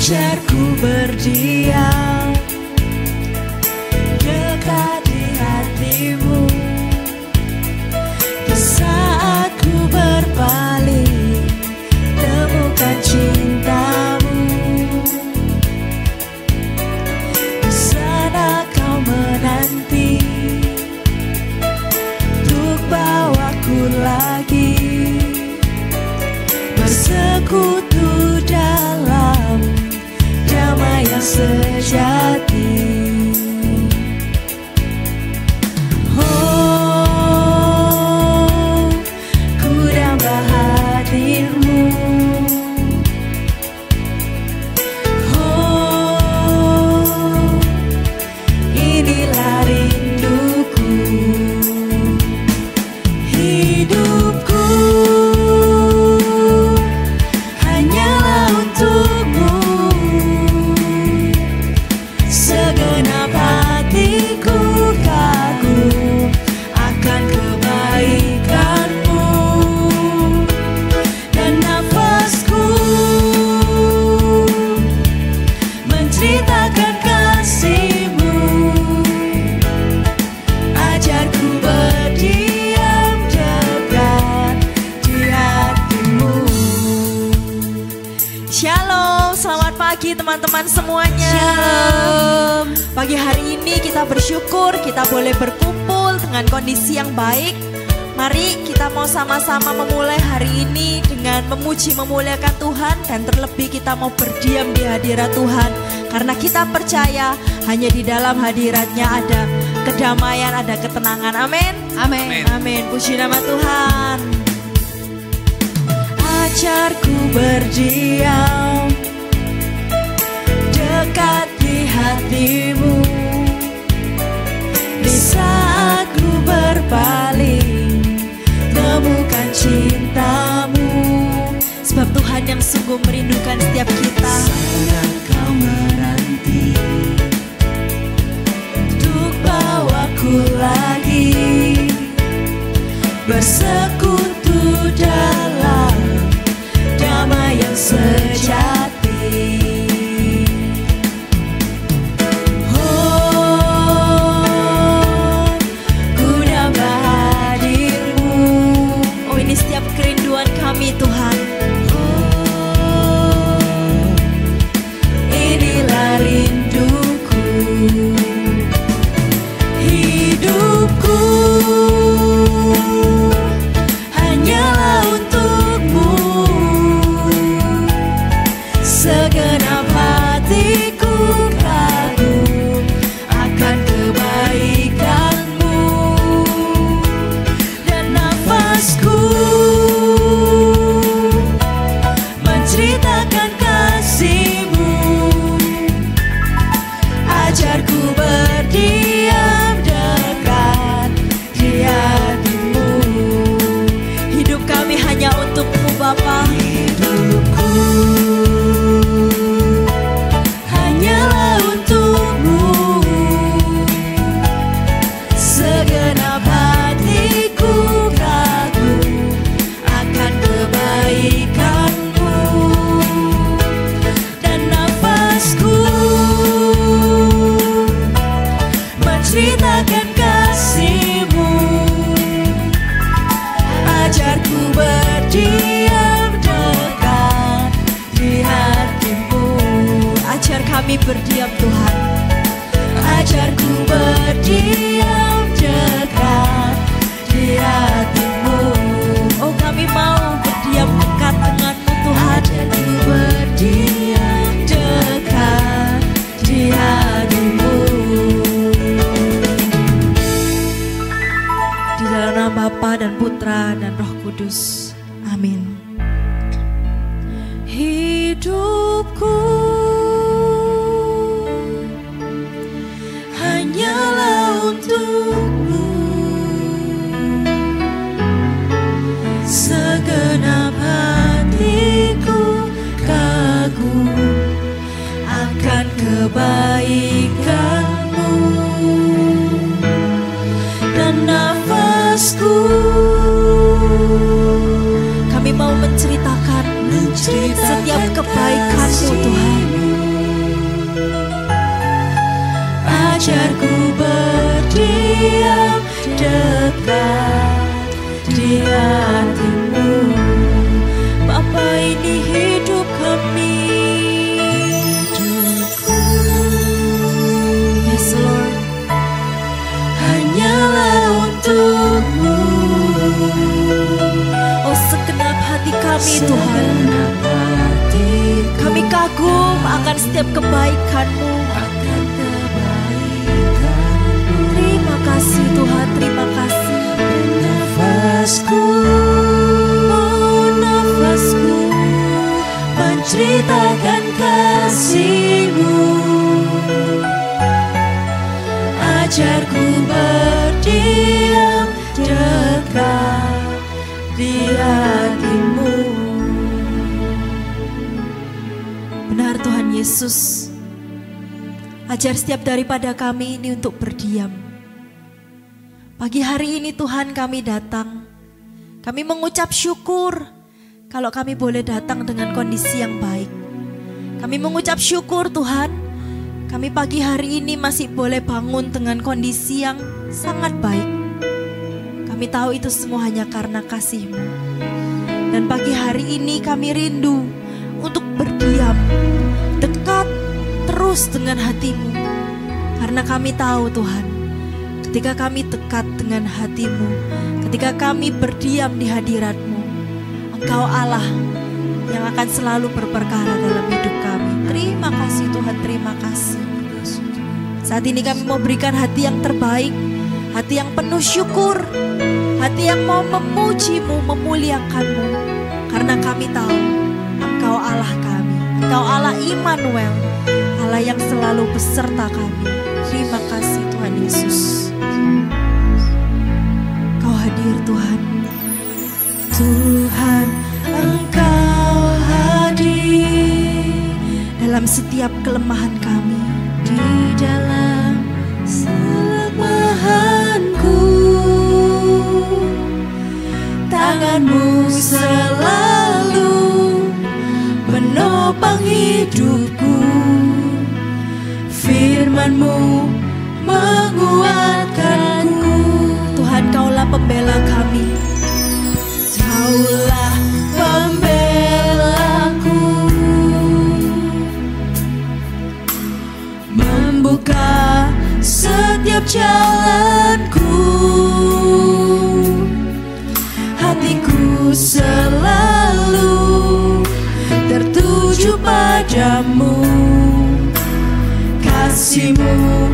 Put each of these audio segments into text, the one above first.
Ajarku berdiam dekat di hatimu. Di saat ku berpaling, temukan cintamu. Di sana kau menanti untuk bawaku lagi bersekutu dalam damai yang sejati. Oh, ku damba hadirmu. Oh, inilah rinduku. Hidupku hanyalah untukmu. Segenap hatiku kagum akan kebaikanmu. Dan nafasku menceritakan kasihmu. Ajarku berdiam dekat di hatimu. Shalom, selamat pagi teman-teman semuanya. Shalom. Pagi hari ini kita bersyukur kita boleh berkumpul dengan kondisi yang baik. Mari kita mau sama-sama memulai hari ini dengan memuji memuliakan Tuhan. Dan terlebih kita mau berdiam di hadirat Tuhan, karena kita percaya hanya di dalam hadiratnya ada kedamaian, ada ketenangan. Amin. Amin. Amin. Puji nama Tuhan. Ajarku berdiam dekat di hatimu. Di saat ku berpaling, temukan cintamu. Sebab Tuhan yang sungguh merindukan setiap kita. Sana kau menanti untuk bawaku lagi bersekutu dalam damai yang sejati. Oh, ku damba hadirmu. Oh, ini setiap kerinduan kami Tuhan. Oh, inilah rinduku. Hidupku hanyalah untukmu. Segenap hatiku kagum akan kebaikanmu. Dan nafasku menceritakan kasihmu. Ajarku berdiam dekat di hatimu. Hidup kami hanya untukmu Bapa. Hidupku hanyalah untukmu. Segenap hatiku kagum akan kebaikanmu. Dan nafasku menceritakan kasihmu. Ajarku berdiam dekat di hatimu. Ajar kami berdiam Tuhan. Ajarku berdiam dekat di hatimu. Oh, kami mau berdiam dekat denganmu Tuhan. Ajarku berdiam dekat di hatimu. Di dalam nama Bapa dan Putra dan Roh Kudus. Amin. Hidupku hanyalah untukmu. Segenap hatiku kagum akan kebaikanmu. Dan nafasku Ajarku berdiam dekat di hatimu. Bapa, ini hidup kami. Yes Lord, hanyalah untukmu. Oh, segenap hati kami Tuhan, kami kagum akan setiap kebaikan-Mu. Terima kasih Tuhan, terima kasih. Nafasku menceritakan kasih-Mu. Ajarku berdiam dekat di hati-Mu. Benar Tuhan Yesus, ajar setiap daripada kami ini untuk berdiam. Pagi hari ini Tuhan kami datang, kami mengucap syukur kalau kami boleh datang dengan kondisi yang baik. Kami mengucap syukur Tuhan, kami pagi hari ini masih boleh bangun dengan kondisi yang sangat baik. Kami tahu itu semua hanya karena kasih-Mu. Dan pagi hari ini kami rindu untuk berdiam dekat terus dengan hati-Mu. Karena kami tahu Tuhan, ketika kami dekat dengan hati-Mu, ketika kami berdiam di hadirat-Mu, Engkau Allah yang akan selalu berperkara dalam hidup kami. Terima kasih Tuhan, terima kasih. Saat ini kami mau berikan hati yang terbaik, hati yang penuh syukur, hati yang mau memuji-Mu, memuliakan-Mu. Karena kami tahu Engkau Allah kami, Engkau Allah Immanuel, Allah yang selalu beserta kami. Terima kasih Tuhan Yesus. Kau hadir Tuhan. Tuhan, Engkau hadir dalam setiap kelemahan kami, di dalam kelemahanku. Tangan-Mu selalu menopang hidupku. Firman-Mu menguatkanku. Tuhan, Kaulah pembela kami. Kaulah pembelaku, membuka setiap jalanku. Hatiku selalu tertuju padamu. Kasih-Mu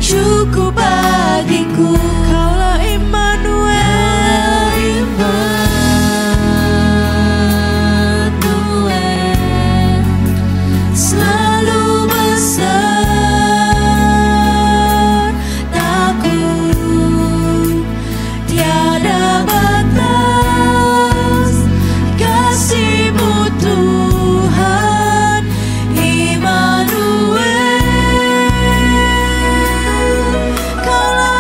cukup bagiku. Kaulah Immanuel, selalu besertaku. Tiada batas kasih-Mu Tuhan Immanuel. Kaulah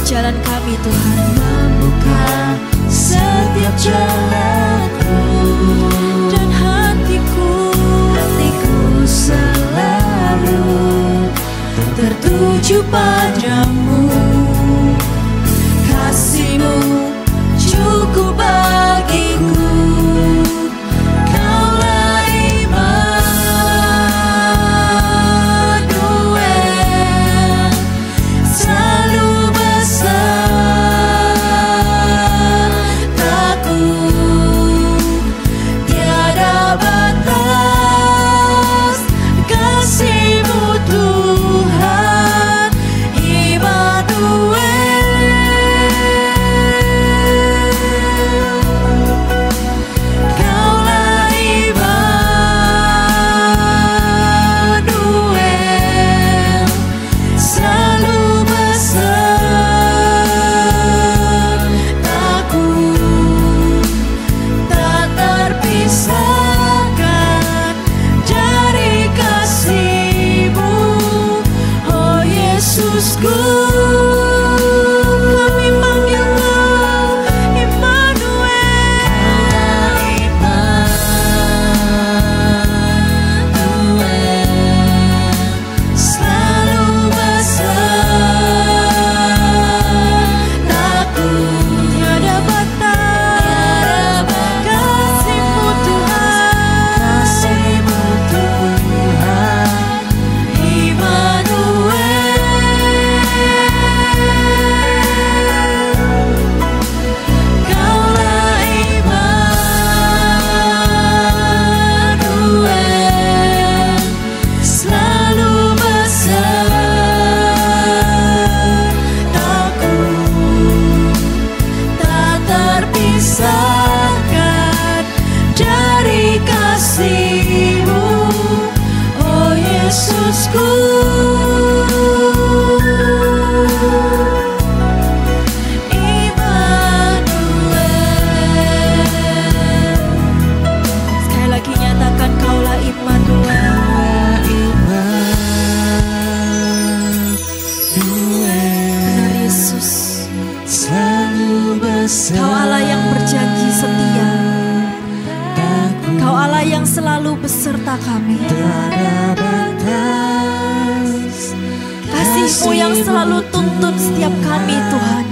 jalan kami Tuhan. Kami panggil Kau Immanuel. Selalu besertaku. Tiada batas kasih-Mu Tuhan. Kasih-Mu Tuhan, Immanuel. Kaulah Immanuel, selalu besertaku, tak terpisahkan dari kasih-Mu, oh Yesusku. Immanuel. Sekali lagi nyatakan Kaulah Immanuel. Benar Yesus, Selalu Kau Allah yang berjanji setia. besertaku, Kau Allah yang selalu beserta kami. tiada batas. Kasih-Mu yang selalu tuntun setiap kami Tuhan.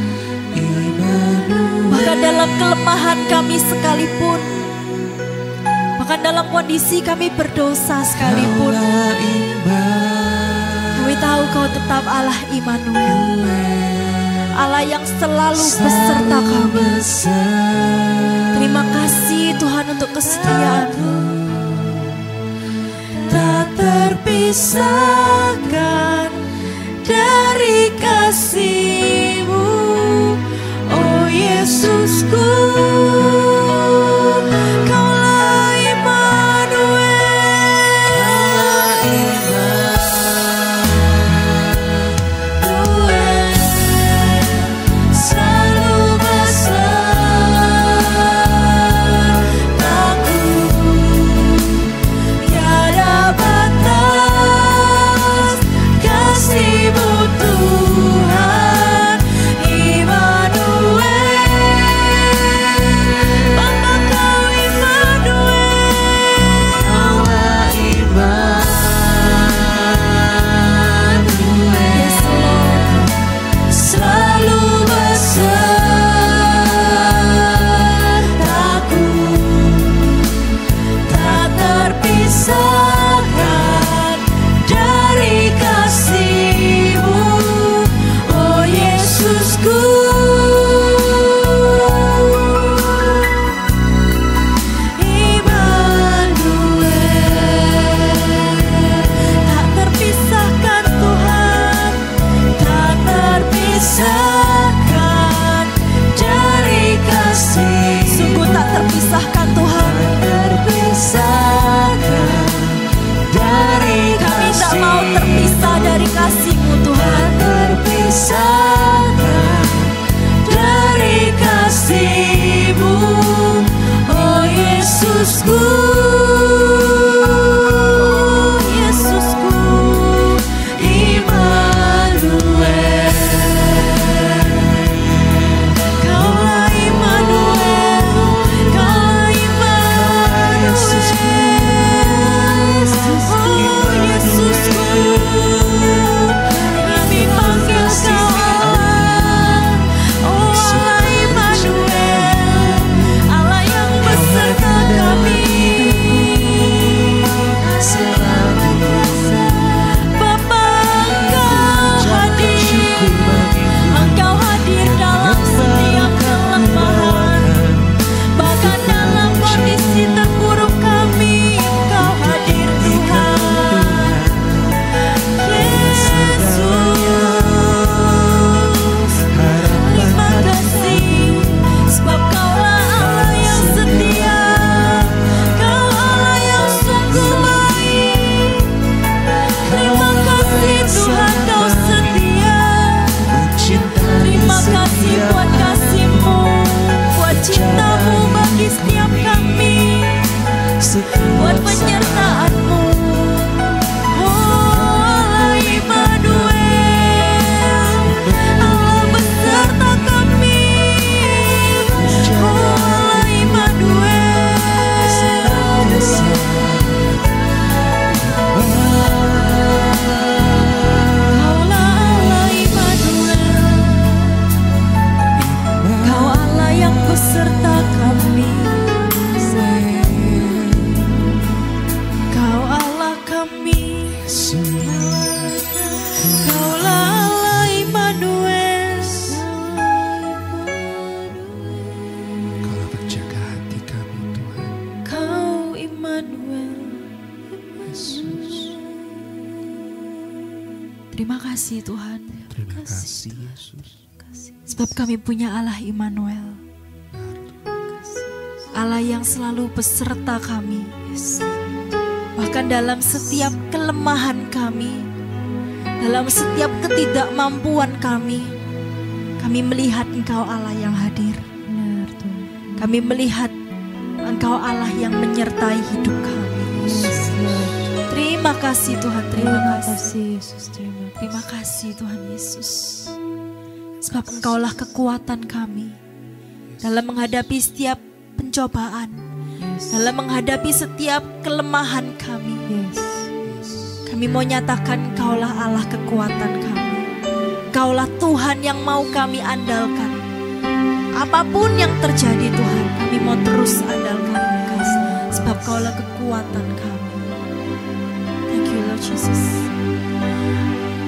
Bahkan dalam kelemahan kami sekalipun, bahkan dalam kondisi kami berdosa sekalipun, kami tahu Kau tetap Allah Immanuel, Allah yang selalu beserta kami. Terima kasih Tuhan untuk kesetiaan-Mu. Tak terpisahkan dari kasih-Mu, oh Yesusku. Kaulah Immanuel, selalu besertaku, tiada batas kasih-Mu Tuhan, Immanuel. kasih Yesus. Sebab kami punya Allah Immanuel, Allah yang selalu beserta kami. Bahkan dalam setiap kelemahan kami, dalam setiap ketidakmampuan kami melihat Engkau Allah yang hadir. Kami melihat Engkau Allah yang menyertai hidup kami. Terima kasih Tuhan, terima kasih Yesus, terima kasih Tuhan Yesus. Sebab Engkaulah kekuatan kami dalam menghadapi setiap pencobaan, dalam menghadapi setiap kelemahan kami. Kami mau nyatakan Engkaulah Allah kekuatan kami. Engkaulah Tuhan yang mau kami andalkan. Apapun yang terjadi Tuhan, kami mau terus andalkan Engkau. Sebab Engkaulah kekuatan kami. Thank you Lord Jesus.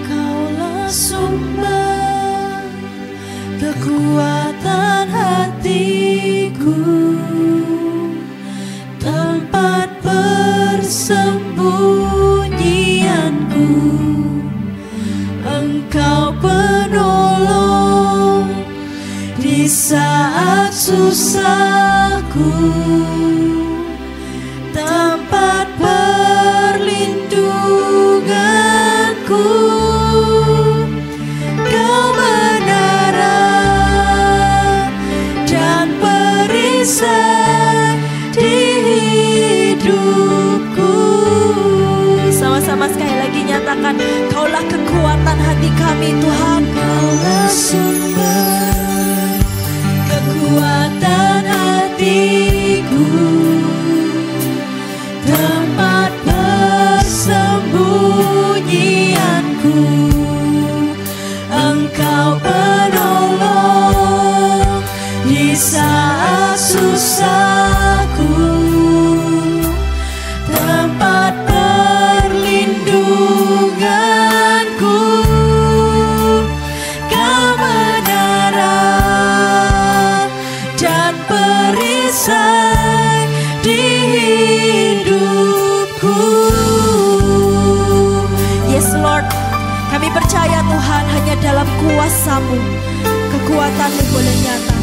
Engkaulah sumber kekuatan hatiku, tempat persembunyianku. Engkau penolong di saat susahku, tempat perlindunganku. Kebenaran dan perisai di hidupku. Sama-sama sekali lagi nyatakan, Kaulah kekuatan hati kami Tuhan. Kaulah sumber kekuatan hatiku, tempat persembunyianku. Engkau penolong di saat susahku, tempat perlindunganku. Kebenaran dan perisai di hidupku. Yes Lord, kami percaya Tuhan, hanya dalam kuasa-Mu kekuatan-Mu boleh nyata.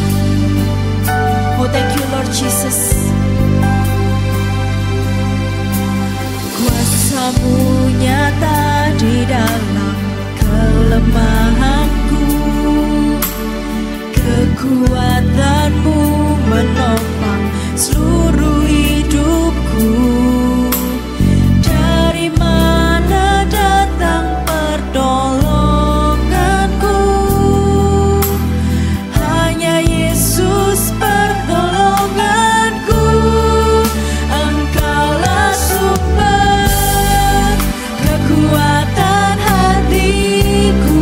Oh thank you Lord Jesus. Kuasa-Mu nyata di dalam kelemahanku, kekuatan-Mu menopang seluruh hidupku. Dari mana datang pertolonganku? Hanya Yesus pertolonganku. Engkaulah sumber kekuatan hatiku,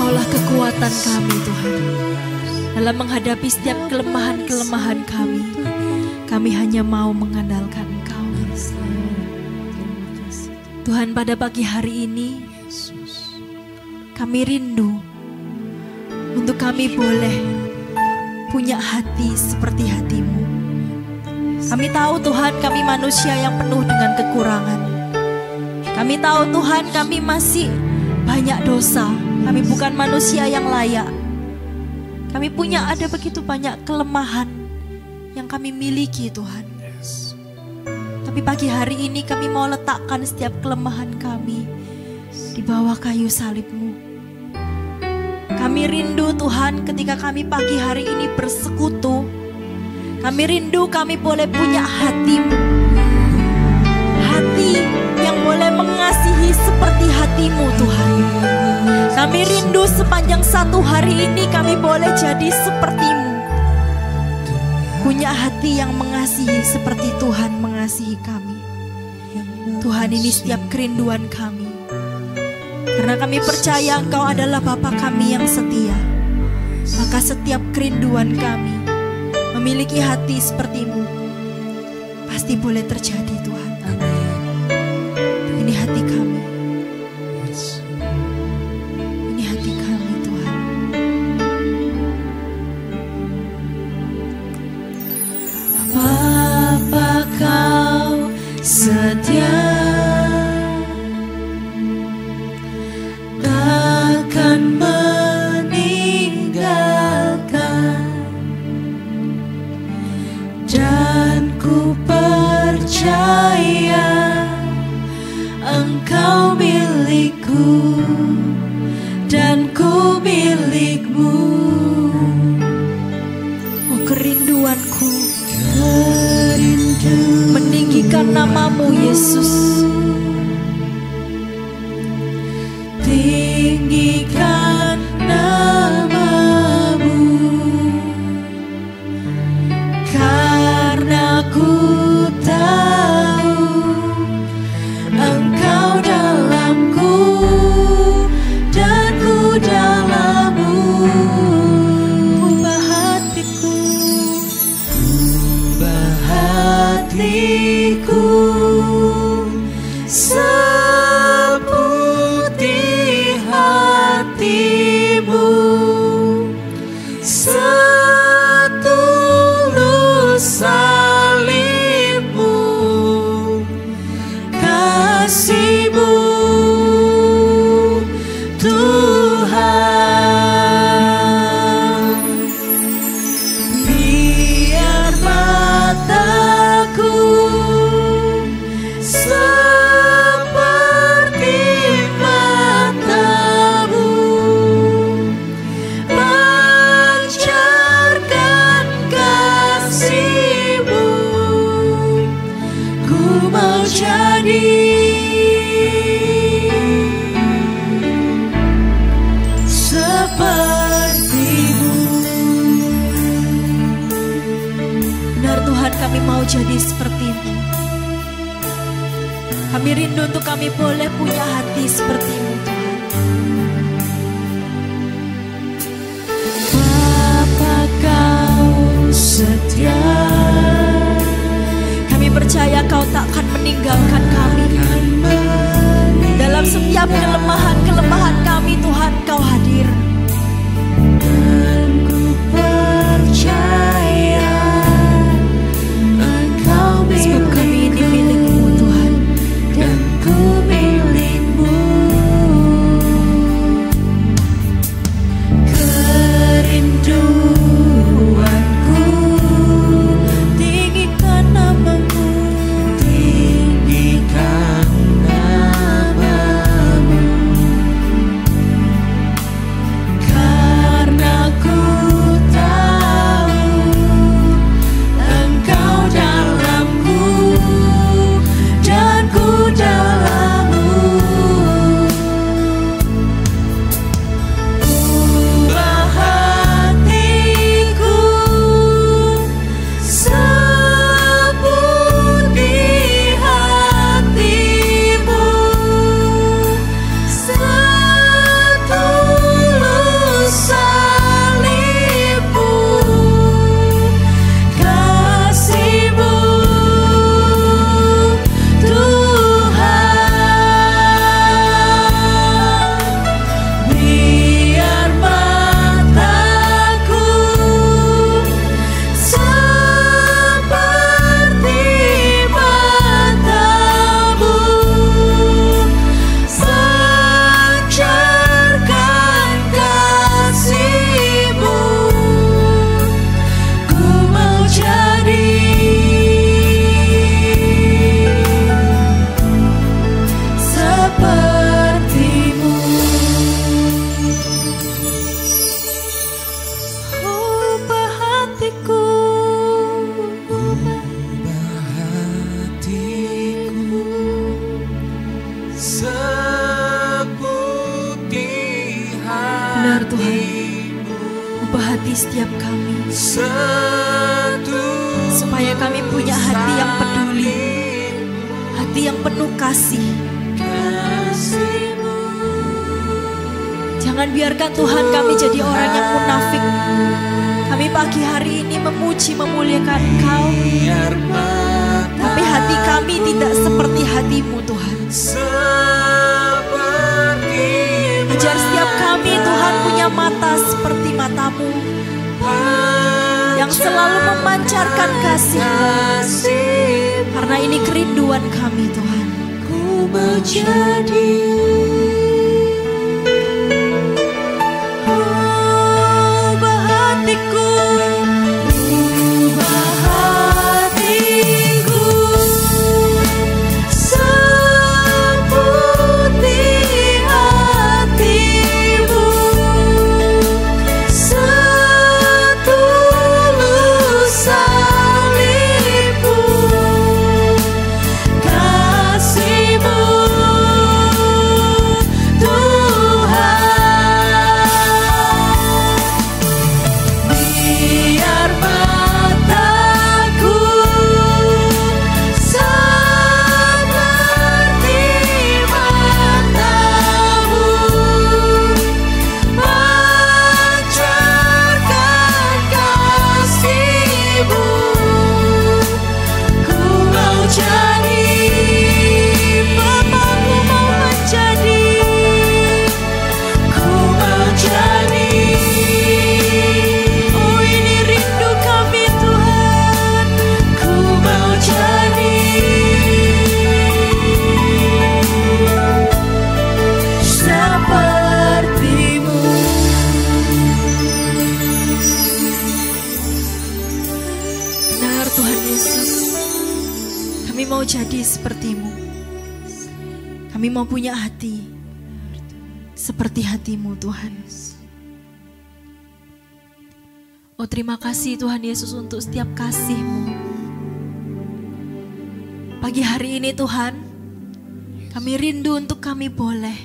Engkaulah kekuatan kami Tuhan. Dalam menghadapi setiap kelemahan-kelemahan kami, kami hanya mau mengandalkan Engkau. Tuhan, pada pagi hari ini kami rindu untuk kami boleh punya hati seperti hati-Mu. Kami tahu Tuhan, kami manusia yang penuh dengan kekurangan. Kami tahu Tuhan, kami masih banyak dosa. Kami bukan manusia yang layak. Kami punya ada begitu banyak kelemahan yang kami miliki Tuhan. Tapi pagi hari ini kami mau letakkan setiap kelemahan kami di bawah kayu salib-Mu. Kami rindu Tuhan ketika kami pagi hari ini bersekutu. Kami rindu kami boleh punya hati-Mu. Hati yang boleh mengasihi seperti hati-Mu Tuhan. Kami rindu sepanjang satu hari ini kami boleh jadi seperti-Mu. Punya hati yang mengasihi seperti Tuhan mengasihi kami. Tuhan, ini setiap kerinduan kami. Karena kami percaya Engkau adalah Bapa kami yang setia. Maka setiap kerinduan kami memiliki hati seperti-Mu pasti boleh terjadi Tuhan. Ini hati kami. Ini hati kami Tuhan. Bapa Kau setia, takkan meninggalkan, dan ku percaya Engkau milikku dan ku milik-Mu. Oh, kerinduanku meninggikan nama-Mu Yesus. Tinggikan nama-Mu, karena ku tahu Engkau dalamku dan ku dalam-Mu. Ubah hatiku, ubah hatiku seputih hati-Mu, setulus salib-Mu, kasih-Mu Tuhan. Biar mataku seperti mata-Mu, pancarkan kasih-Mu. Ku mau jadi seperti-Mu. Benar Tuhan, kami mau jadi seperti-Mu. Kami rindu untuk kami boleh punya hati seperti-Mu Tuhan. Bapa Kau setia, Kami percaya Kau tak akan meninggalkan kami. Dalam setiap kelemahan-kelemahan kami Tuhan, Kau hadir. dan ku percaya Engkau Sebab kami ini milik-Ku milik-Mu Tuhan. dan ku milik-Mu. Benar Tuhan, ubah hati setiap kami, supaya kami punya hati yang peduli, hati yang penuh kasih. Jangan biarkan Tuhan kami jadi orang yang munafik. Kami pagi hari ini memuji memuliakan Engkau, tapi hati kami tidak seperti hati-Mu Tuhan. Ajar setiap kami Tuhan punya mata seperti mata-Mu, yang selalu memancarkan kasih-Mu. Karena ini kerinduan kami Tuhan. Ku mau jadi jadi seperti-Mu. Kami mau punya hati seperti hati-Mu Tuhan. Oh terima kasih Tuhan Yesus untuk setiap kasih-Mu. Pagi hari ini Tuhan, kami rindu untuk kami boleh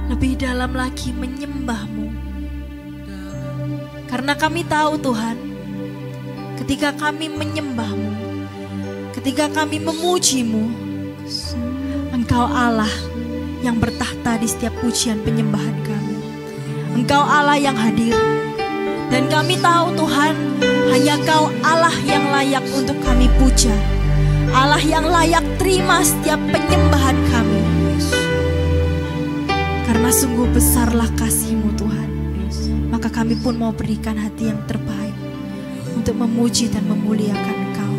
lebih dalam lagi menyembah-Mu. Karena kami tahu Tuhan, ketika kami menyembah-Mu, ketika kami memuji-Mu, Engkau Allah yang bertahta di setiap pujian penyembahan kami. Engkau Allah yang hadir. Dan kami tahu Tuhan, hanya Engkau Allah yang layak untuk kami puja. Allah yang layak terima setiap penyembahan kami. Karena sungguh besarlah kasih-Mu Tuhan. Maka kami pun mau berikan hati yang terbaik untuk memuji dan memuliakan Engkau.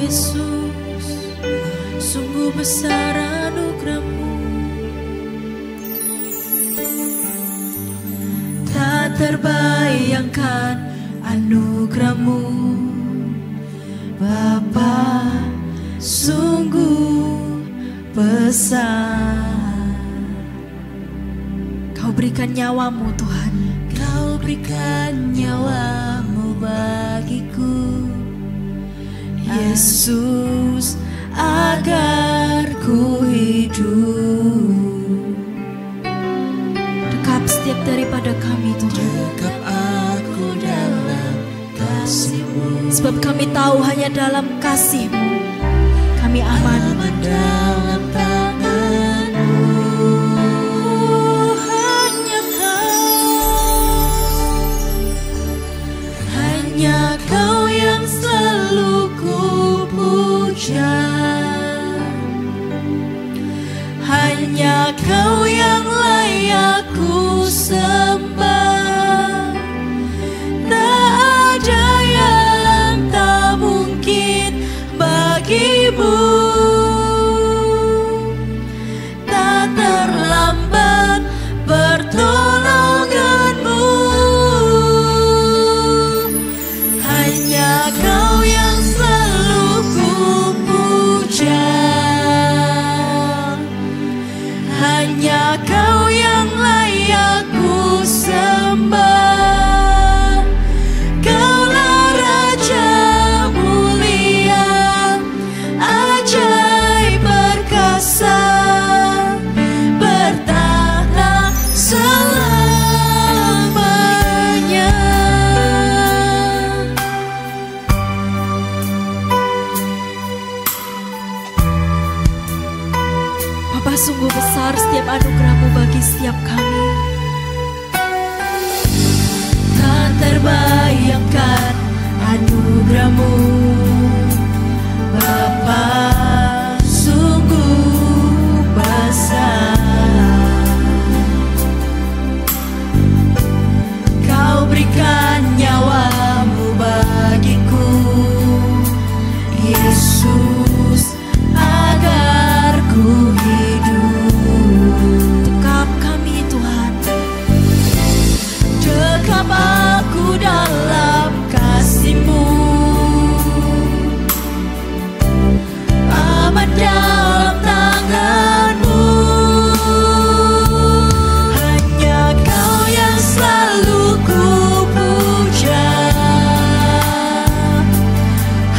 Yesus, sungguh besar anugerah-Mu, tak terbayangkan anugerah-Mu, Bapa, sungguh besar. Kau berikan nyawa-Mu Tuhan, Kau berikan nyawa-Mu bagiku, Yesus, agar ku hidup. Dekap setiap daripada kami Tuhan. Dekap aku dalam kasih-Mu. Sebab kami tahu hanya dalam kasih-Mu kami aman dalam tangan-Mu. Hanya Kau yang selalu ku puja, hanya Kau yang layak ku sembah. Tak ada yang tak mungkin bagi-Mu, tak terlambat pertolongan-Mu. Hanya Kau yang selalu ku puja, hanya Kau yang layak ku sembah. Bapa, sungguh besar setiap anugerah-Mu bagi setiap kami. Tak terbayangkan anugerah-Mu, Bapa, sungguh besar. Kau berikan nyawa-Mu bagiku, Yesus, agar ku hidup. Dekap kami Tuhan, Dekap aku dalam kasih-Mu, aman dalam tangan-Mu. Hanya Kau yang selalu ku puja,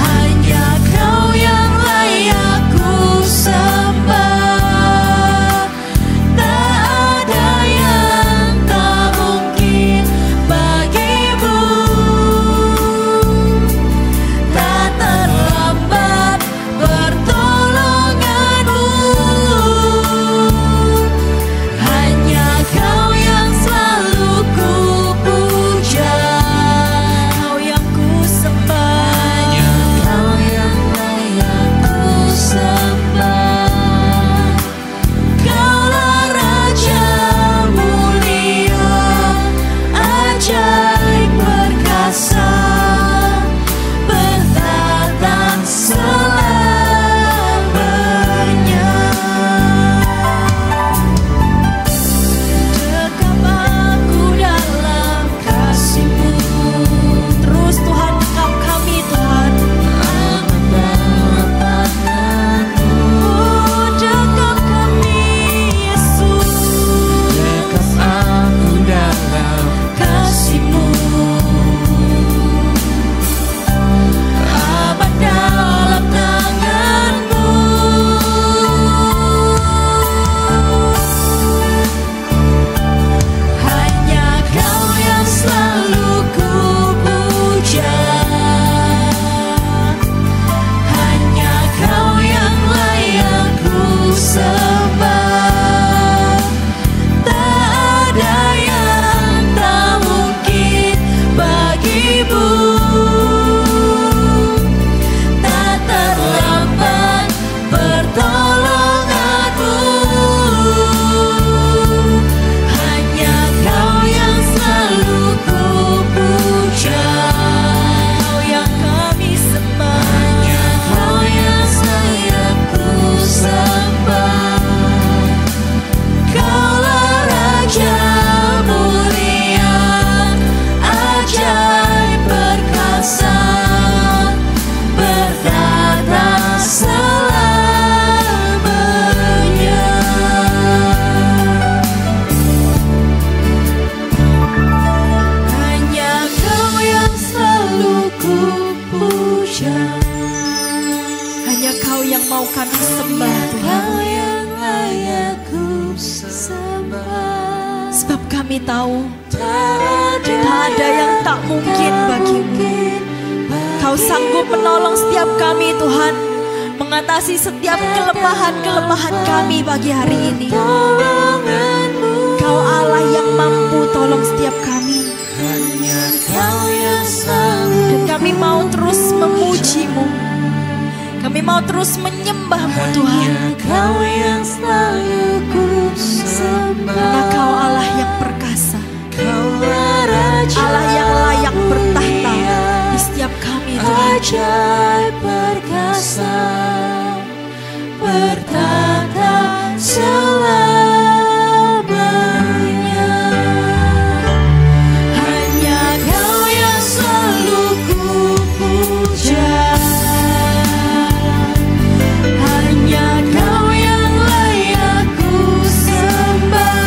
hanya Kau yang layak ku sembah. Tak ada yang tak mungkin bagi-Mu, tak terlambat pertolongan-Mu. Hanya Kau yang selalu ku puja, Kau yang ku sembah, Kau yang layak ku sembah. Kaulah Raja mulia, ajaib perkasa, bertata selamanya. Dekap aku dalam kasih-Mu, terus Tuhan dekap kami Tuhan. aman dalam tangan-Mu. Oh, dekap kami Yesus, dekap aku dalam kasih-Mu, aman dalam tangan-Mu. Hanya Kau yang selalu ku puja, hanya Kau yang layak ku sembah. Tak ada yang tak mungkin bagi-Mu, tak terlambat pertolongan-Mu. Hanya Kau yang selalu ku puja, Kau yang kami sembah, hanya Kau yang layak ku sembah. Kaulah Raja mulia, ajaib perkasa, bertata selamanya. Hanya Kau yang selalu ku puja, Hanya Kau yang mau kami sembah Tuhan. Kau yang layak ku sembah. Sebab kami tahu Tak ada yang tak mungkin bagi-Mu. Kau sanggup menolong setiap kami Tuhan, mengatasi setiap kelemahan-kelemahan kami pagi hari ini. Kau Allah yang mampu tolong setiap kami. Hanya Kau yang selalu, Dan kami mau terus memuji-Mu, kami mau terus menyembah-Mu Tuhan. Kau yang selalu ku sembah. Karena Kau Allah yang perkasa, Kaulah Raja Allah yang layak bertahta di setiap kami Tuhan. ajaib perkasa, bertata selamanya. Hanya Kau yang selalu ku puja, hanya Kau yang layak ku sembah.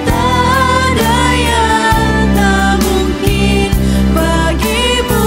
Tak ada yang tak mungkin bagi-Mu,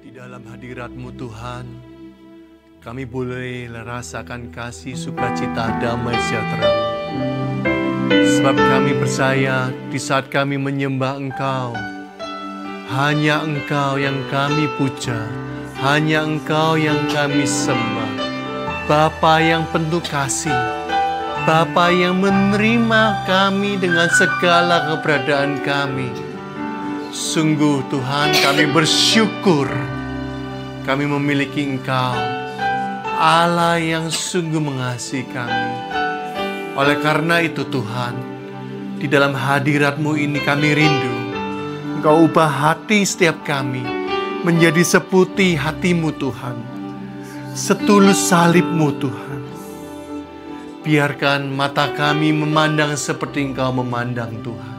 Di dalam hadirat-Mu Tuhan, kami boleh merasakan kasih, sukacita, damai sejahtera. Sebab kami percaya di saat kami menyembah Engkau, hanya Engkau yang kami puja, hanya Engkau yang kami sembah. Bapa yang penuh kasih, Bapa yang menerima kami dengan segala keberadaan kami. Sungguh Tuhan, kami bersyukur kami memiliki Engkau, Allah yang sungguh mengasihi kami. Oleh karena itu Tuhan, di dalam hadirat-Mu ini kami rindu Engkau ubah hati setiap kami menjadi seputih hati-Mu Tuhan, setulus salib-Mu Tuhan. Biarkan mata kami memandang seperti Engkau memandang Tuhan.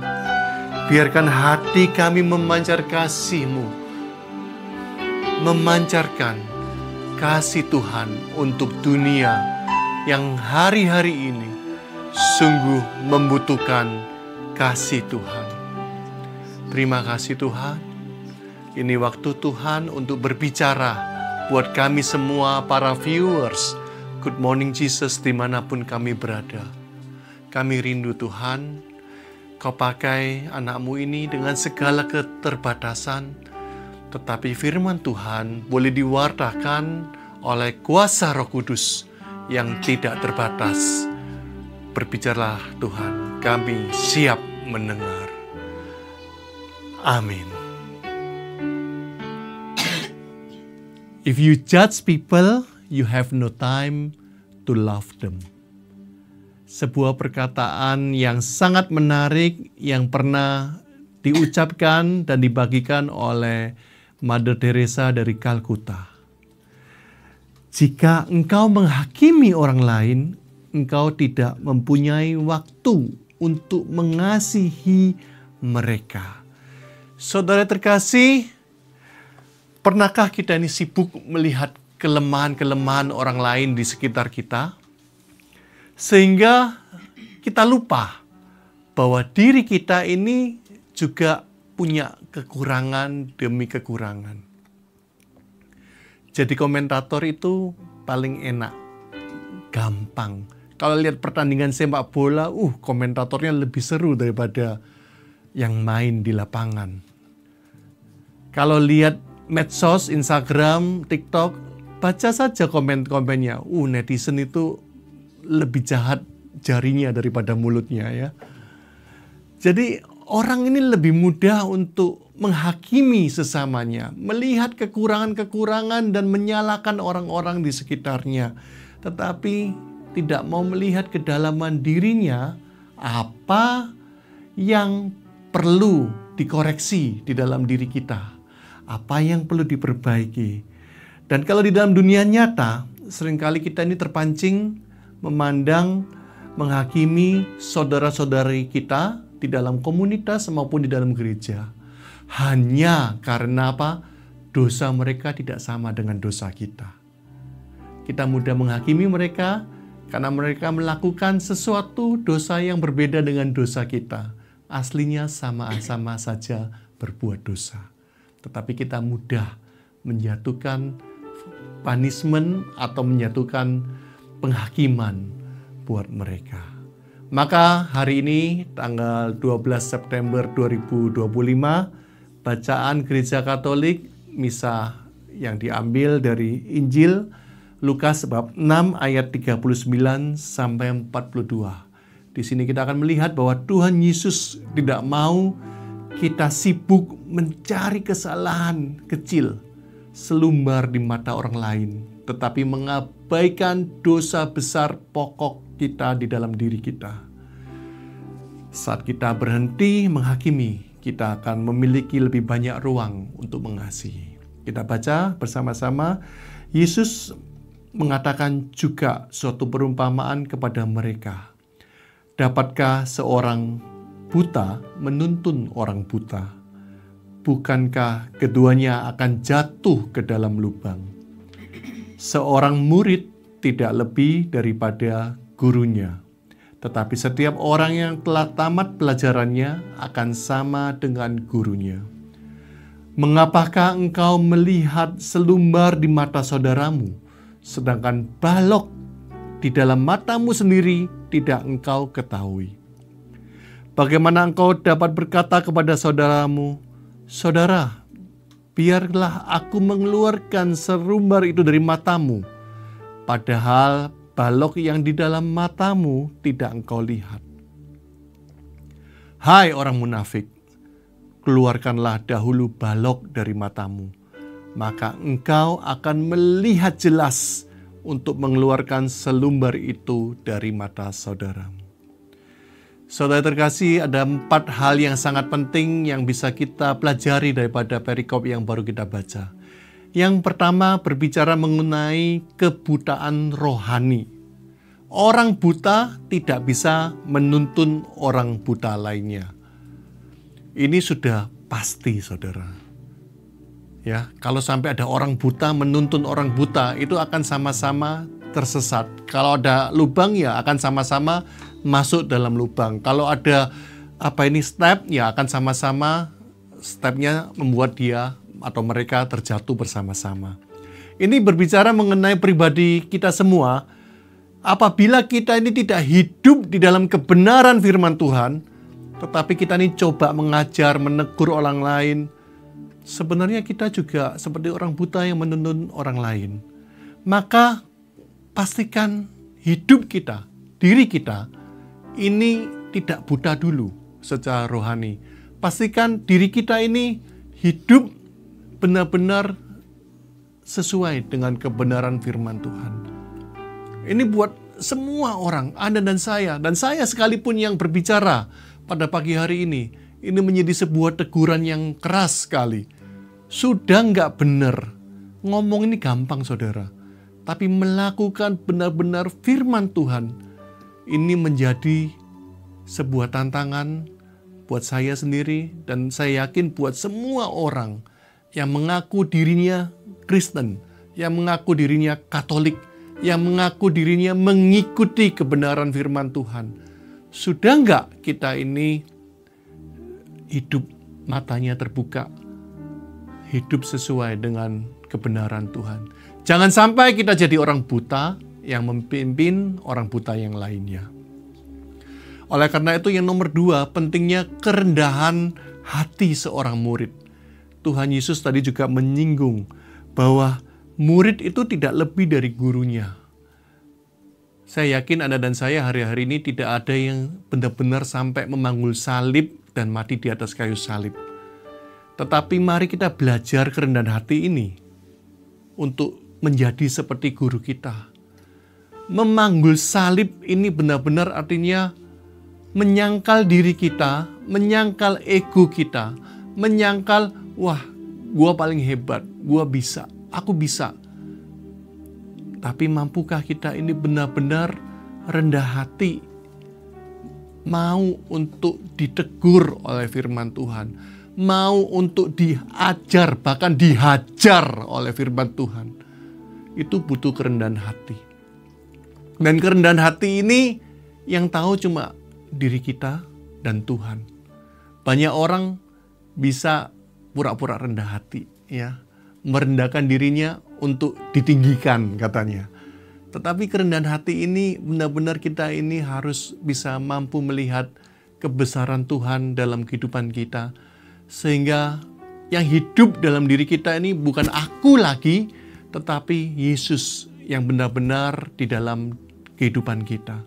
Biarkan hati kami memancar kasih-Mu, memancarkan kasih Tuhan untuk dunia yang hari-hari ini sungguh membutuhkan kasih Tuhan. Terima kasih Tuhan. Ini waktu Tuhan untuk berbicara buat kami semua para viewers Good Morning Jesus dimanapun kami berada. Kami rindu Tuhan, Kau pakai anak-Mu ini dengan segala keterbatasan, tetapi firman Tuhan boleh diwartakan oleh kuasa Roh Kudus yang tidak terbatas. Berbicaralah Tuhan, kami siap mendengar. Amin. If you judge people, you have no time to love them. Sebuah perkataan yang sangat menarik yang pernah diucapkan dan dibagikan oleh Mother Teresa dari Kalkuta. Jika engkau menghakimi orang lain, engkau tidak mempunyai waktu untuk mengasihi mereka. Saudara terkasih, pernahkah kita ini sibuk melihat kelemahan-kelemahan orang lain di sekitar kita? Sehingga kita lupa bahwa diri kita ini juga punya kekurangan demi kekurangan. Jadi komentator itu paling enak, gampang. Kalau lihat pertandingan sepak bola, komentatornya lebih seru daripada yang main di lapangan. Kalau lihat medsos, Instagram, TikTok, baca saja komen-komennya. Netizen itu lebih jahat jarinya daripada mulutnya ya. Jadi orang ini lebih mudah untuk menghakimi sesamanya, melihat kekurangan-kekurangan dan menyalahkan orang-orang di sekitarnya. Tetapi tidak mau melihat kedalaman dirinya, apa yang perlu dikoreksi di dalam diri kita, apa yang perlu diperbaiki. Dan kalau di dalam dunia nyata, seringkali kita ini terpancing memandang, menghakimi saudara-saudari kita di dalam komunitas maupun di dalam gereja. Hanya karena apa? Dosa mereka tidak sama dengan dosa kita. Kita mudah menghakimi mereka karena mereka melakukan sesuatu dosa yang berbeda dengan dosa kita. Aslinya sama-sama saja berbuat dosa. Tetapi kita mudah menjatuhkan punishment atau menjatuhkan penghakiman buat mereka. Maka hari ini tanggal 12 September 2025 bacaan Gereja Katolik misa yang diambil dari Injil Lukas bab 6 ayat 39 sampai 42. Di sini kita akan melihat bahwa Tuhan Yesus tidak mau kita sibuk mencari kesalahan kecil selumbar di mata orang lain, tetapi mengabaikan dosa besar pokok kita di dalam diri kita. Saat kita berhenti menghakimi, kita akan memiliki lebih banyak ruang untuk mengasihi. Kita baca bersama-sama. Yesus mengatakan juga suatu perumpamaan kepada mereka. Dapatkah seorang buta menuntun orang buta? Bukankah keduanya akan jatuh ke dalam lubang? Seorang murid tidak lebih daripada gurunya. Tetapi setiap orang yang telah tamat pelajarannya akan sama dengan gurunya. Mengapakah engkau melihat selumbar di mata saudaramu, sedangkan balok di dalam matamu sendiri tidak engkau ketahui? Bagaimana engkau dapat berkata kepada saudaramu, "Saudara, biarlah aku mengeluarkan selumbar itu dari matamu," padahal balok yang di dalam matamu tidak engkau lihat. Hai orang munafik, keluarkanlah dahulu balok dari matamu, maka engkau akan melihat jelas untuk mengeluarkan selumbar itu dari mata saudaramu. Saudara terkasih, ada 4 hal yang sangat penting yang bisa kita pelajari daripada perikop yang baru kita baca. Yang pertama berbicara mengenai kebutaan rohani. Orang buta tidak bisa menuntun orang buta lainnya. Ini sudah pasti, saudara. Ya, kalau sampai ada orang buta menuntun orang buta, itu akan sama-sama tersesat. Kalau ada lubang, ya akan sama-sama masuk dalam lubang. Kalau ada step, ya akan sama-sama stepnya membuat dia atau mereka terjatuh bersama-sama. Ini berbicara mengenai pribadi kita semua. Apabila kita ini tidak hidup di dalam kebenaran firman Tuhan, tetapi kita ini coba mengajar, menegur orang lain, sebenarnya kita juga seperti orang buta yang menuntun orang lain. Maka pastikan hidup kita, diri kita, ini tidak buta dulu secara rohani. Pastikan diri kita ini hidup benar-benar sesuai dengan kebenaran firman Tuhan. Ini buat semua orang, Anda dan saya sekalipun yang berbicara pada pagi hari ini menjadi sebuah teguran yang keras sekali. Sudah nggak benar, ngomong ini gampang saudara, tapi melakukan benar-benar firman Tuhan, ini menjadi sebuah tantangan buat saya sendiri, dan saya yakin buat semua orang yang mengaku dirinya Kristen, yang mengaku dirinya Katolik, yang mengaku dirinya mengikuti kebenaran firman Tuhan. Sudah nggak kita ini hidup matanya terbuka, hidup sesuai dengan kebenaran Tuhan? Jangan sampai kita jadi orang buta yang memimpin orang buta yang lainnya. Oleh karena itu yang nomor 2, pentingnya kerendahan hati seorang murid. Tuhan Yesus tadi juga menyinggung bahwa murid itu tidak lebih dari gurunya. Saya yakin Anda dan saya hari-hari ini tidak ada yang benar-benar sampai memanggul salib dan mati di atas kayu salib. Tetapi mari kita belajar kerendahan hati ini untuk menjadi seperti guru kita. Memanggul salib ini benar-benar artinya menyangkal diri kita, menyangkal ego kita, menyangkal, wah, gua paling hebat, gua bisa, aku bisa. Tapi mampukah kita ini benar-benar rendah hati, mau untuk ditegur oleh firman Tuhan, mau untuk diajar, bahkan dihajar oleh firman Tuhan. Itu butuh kerendahan hati. Dan kerendahan hati ini yang tahu cuma diri kita dan Tuhan. Banyak orang bisa pura-pura rendah hati, ya, merendahkan dirinya untuk ditinggikan katanya. Tetapi kerendahan hati ini benar-benar kita ini harus bisa mampu melihat kebesaran Tuhan dalam kehidupan kita. Sehingga yang hidup dalam diri kita ini bukan aku lagi, tetapi Yesus yang benar-benar di dalam kehidupan kita.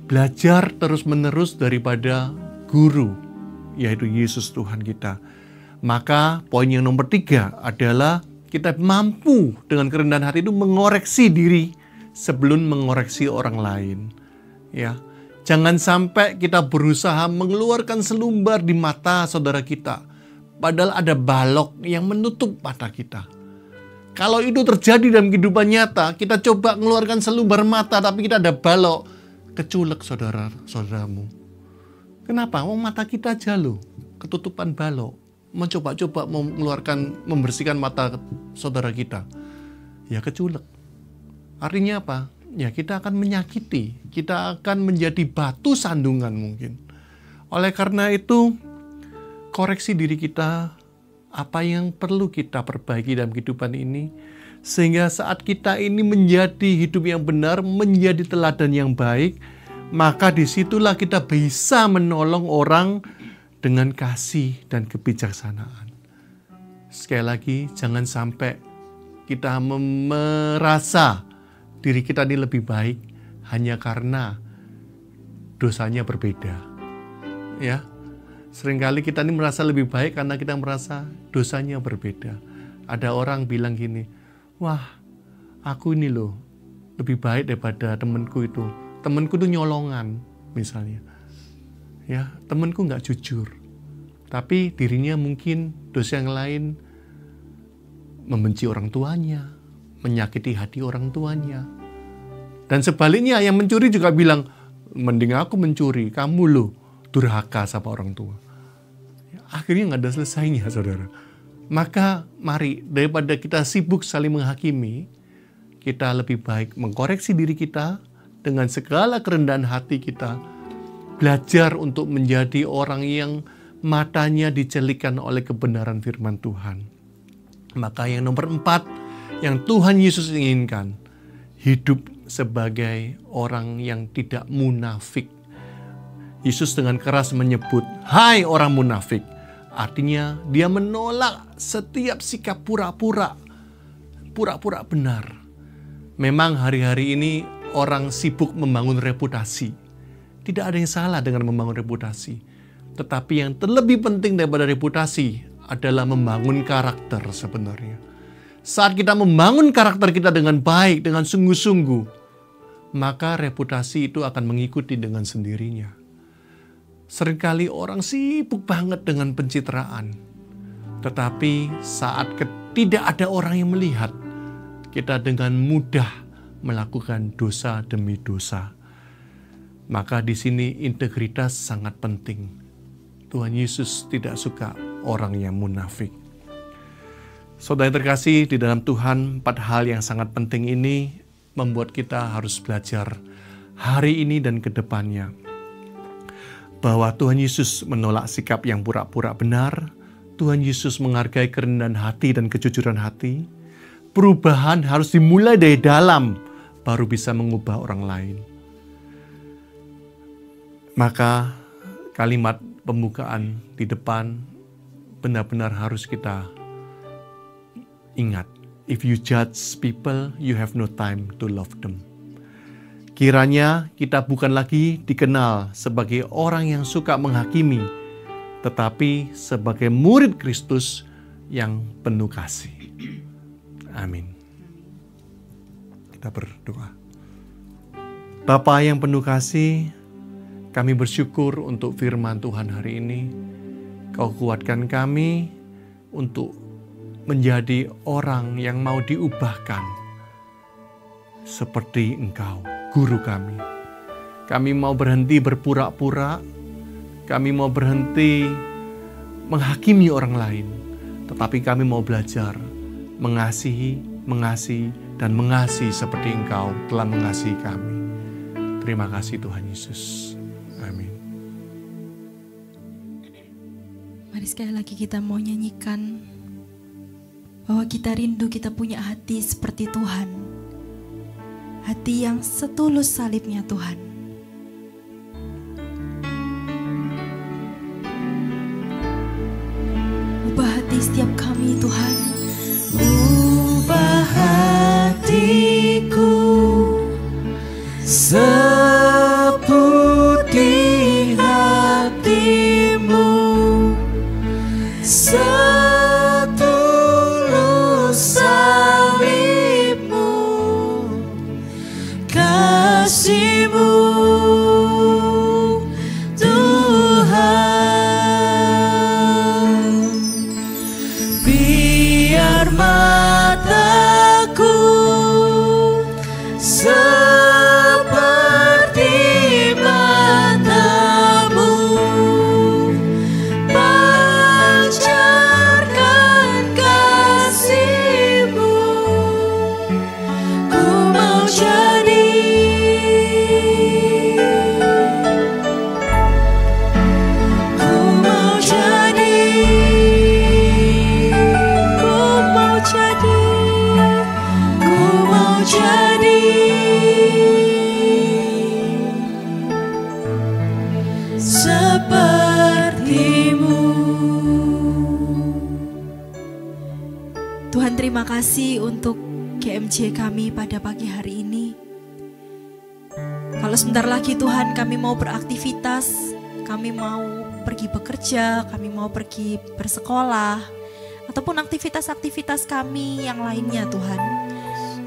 Belajar terus-menerus daripada guru, yaitu Yesus Tuhan kita. Maka poin yang nomor 3 adalah kita mampu dengan kerendahan hati itu mengoreksi diri sebelum mengoreksi orang lain. Ya, Jangan sampai kita berusaha mengeluarkan selumbar di mata saudara kita, padahal ada balok yang menutup mata kita. Kalau itu terjadi dalam kehidupan nyata, kita coba mengeluarkan selumbar mata, tapi kita ada balok, keculek saudaramu. Kenapa? Mata kita aja loh, ketutupan balok. Mencoba-coba membersihkan mata saudara kita, ya keculek. Artinya apa? Ya kita akan menyakiti, kita akan menjadi batu sandungan mungkin. Oleh karena itu, koreksi diri kita, apa yang perlu kita perbaiki dalam kehidupan ini, sehingga saat kita ini menjadi hidup yang benar, menjadi teladan yang baik, maka disitulah kita bisa menolong orang dengan kasih dan kebijaksanaan. Sekali lagi, jangan sampai kita merasa diri kita ini lebih baik hanya karena dosanya berbeda. Ya, seringkali kita ini merasa lebih baik karena kita merasa dosanya berbeda. Ada orang bilang gini, wah, aku ini loh lebih baik daripada temanku itu. Temanku itu nyolongan, misalnya. Ya, temanku nggak jujur, tapi dirinya mungkin dosa yang lain, membenci orang tuanya, menyakiti hati orang tuanya. Dan sebaliknya yang mencuri juga bilang, mending aku mencuri, kamu loh durhaka sama orang tua. Ya, akhirnya nggak ada selesainya, saudara. Maka mari, daripada kita sibuk saling menghakimi, kita lebih baik mengkoreksi diri kita dengan segala kerendahan hati kita, belajar untuk menjadi orang yang matanya dicelikan oleh kebenaran firman Tuhan. Maka yang nomor 4, yang Tuhan Yesus inginkan, hidup sebagai orang yang tidak munafik. Yesus dengan keras menyebut, hai orang munafik. Artinya dia menolak setiap sikap pura-pura benar. Memang hari-hari ini orang sibuk membangun reputasi. Tidak ada yang salah dengan membangun reputasi. Tetapi yang terlebih penting daripada reputasi adalah membangun karakter sebenarnya. Saat kita membangun karakter kita dengan baik, dengan sungguh-sungguh, maka reputasi itu akan mengikuti dengan sendirinya. Seringkali orang sibuk banget dengan pencitraan. Tetapi saat tidak ada orang yang melihat, kita dengan mudah melakukan dosa demi dosa. Maka di sini integritas sangat penting. Tuhan Yesus tidak suka orang yang munafik. Saudara yang terkasih di dalam Tuhan, 4 hal yang sangat penting ini membuat kita harus belajar hari ini dan ke depannya. Bahwa Tuhan Yesus menolak sikap yang pura-pura benar. Tuhan Yesus menghargai kerendahan hati dan kejujuran hati. Perubahan harus dimulai dari dalam, baru bisa mengubah orang lain. Maka kalimat pembukaan di depan benar-benar harus kita ingat. If you judge people, you have no time to love them. Kiranya kita bukan lagi dikenal sebagai orang yang suka menghakimi, tetapi sebagai murid Kristus yang penuh kasih. Amin. Kita berdoa. Bapa yang penuh kasih, kami bersyukur untuk firman Tuhan hari ini. Kau kuatkan kami untuk menjadi orang yang mau diubahkan seperti Engkau, Guru kami. Kami mau berhenti berpura-pura, kami mau berhenti menghakimi orang lain, tetapi kami mau belajar mengasihi, dan mengasihi seperti Engkau telah mengasihi kami. Terima kasih Tuhan Yesus. Amin. Mari sekali lagi kita mau nyanyikan bahwa kita rindu kita punya hati seperti Tuhan. Hati yang setulus salibnya Tuhan. Ubah hati setiap kami Tuhan. Ubah hatiku seputih hatimu, setulus salibmu, kasihmu biar mataku seperti matamu, pancarkan kasih-Mu. Ku mau jadi, ku mau jadi, ku mau jadi, ku mau jadi seperti-Mu. Tuhan, terima kasih untuk GMJ kami pada pagi hari ini. Kalau sebentar lagi Tuhan kami mau beraktivitas, kami mau pergi bekerja, kami mau pergi bersekolah, ataupun aktivitas-aktivitas kami yang lainnya Tuhan.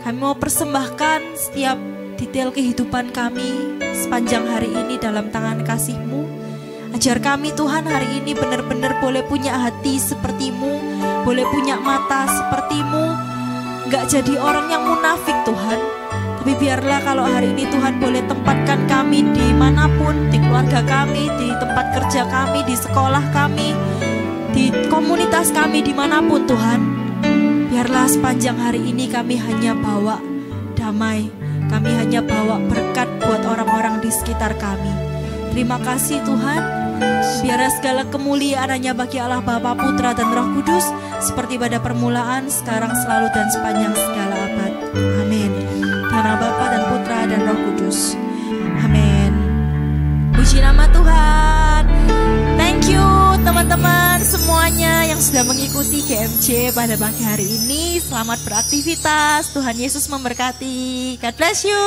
Kami mau persembahkan setiap detail kehidupan kami sepanjang hari ini dalam tangan kasih-Mu. Ajar kami Tuhan hari ini benar-benar boleh punya hati seperti-Mu, boleh punya mata seperti-Mu, gak jadi orang yang munafik Tuhan. Tapi biarlah kalau hari ini Tuhan boleh tempatkan kami dimanapun, di keluarga kami, di tempat kerja kami, di sekolah kami, di komunitas kami, dimanapun Tuhan. Biarlah sepanjang hari ini kami hanya bawa damai, kami hanya bawa berkat buat orang-orang di sekitar kami. Terima kasih Tuhan. Biarlah segala kemuliaan hanya bagi Allah Bapa, Putra, dan Roh Kudus, seperti pada permulaan, sekarang, selalu, dan sepanjang segala abad. Amin. Karena Bapa dan Putra dan Roh Kudus. Amin. Puji nama Tuhan. Thank you teman-teman semuanya yang sudah mengikuti GMJ pada pagi hari ini. Selamat beraktivitas. Tuhan Yesus memberkati. God bless you.